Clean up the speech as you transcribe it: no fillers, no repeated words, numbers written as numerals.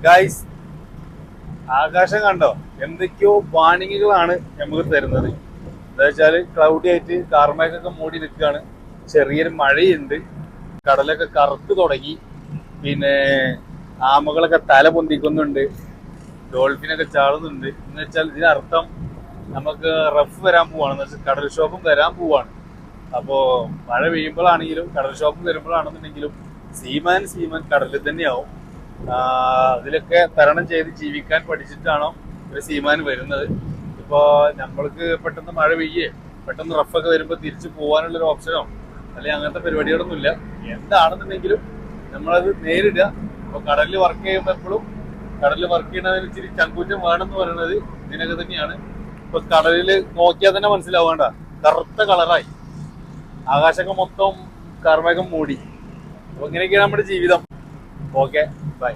Guys, ആകാശം കണ്ടോ? എന്തൊക്കെയോ വാണിങ്ങുകളാണ് നമുക്ക് തരുന്നത്. എന്താ വെച്ചാല് ക്ലൗഡി ആയിട്ട് കാർമേഘമൊക്കെ മൂടി നിൽക്കുകയാണ്. ചെറിയൊരു മഴയുണ്ട്. കടലൊക്കെ കറുത്ത് തുടങ്ങി. പിന്നെ ആമകളൊക്കെ തല പൊന്തിക്കുന്നുണ്ട്. ഡോൾഫിനൊക്കെ ചാടുന്നുണ്ട്. എന്ന് വെച്ചാൽ ഇതിനർത്ഥം നമുക്ക് റഫ് വരാൻ പോവാണ്. കടൽക്ഷോഭം വരാൻ പോവാണ്. അപ്പോ മഴ പെയ്യുമ്പോഴാണെങ്കിലും കടൽക്ഷോഭം വരുമ്പോഴാണെന്നുണ്ടെങ്കിലും സീമാൻ കടലിൽ തന്നെയാവും. അതിലൊക്കെ തരണം ചെയ്ത് ജീവിക്കാൻ പഠിച്ചിട്ടാണോ ഒരു സീമാൻ വരുന്നത്. ഇപ്പോ നമ്മൾക്ക് പെട്ടെന്ന് മഴ പെയ്യേ പെട്ടെന്ന് റഫൊക്കെ വരുമ്പോൾ തിരിച്ചു പോകാനുള്ളൊരു ഓപ്ഷനോ അല്ലെങ്കിൽ അങ്ങനത്തെ പരിപാടികളൊന്നും ഇല്ല. എന്താണെന്നുണ്ടെങ്കിലും നമ്മളത് നേരിടുക. ഇപ്പൊ കടലിൽ വർക്ക് ചെയ്യുമ്പോൾ എപ്പോഴും കടലിൽ വർക്ക് ചെയ്യുന്നതിന് ഇച്ചിരി ചങ്കൂറ്റം വേണമെന്ന് പറയുന്നത് ഇതിനൊക്കെ തന്നെയാണ്. ഇപ്പൊ കടലില് നോക്കിയാൽ തന്നെ മനസ്സിലാവേണ്ട കറുത്ത കളറായി, ആകാശമൊക്കെ മൊത്തം കാർമേഘം മൂടി. അപ്പൊ ഇങ്ങനെയൊക്കെയാണ് നമ്മുടെ ജീവിതം. Okay, by.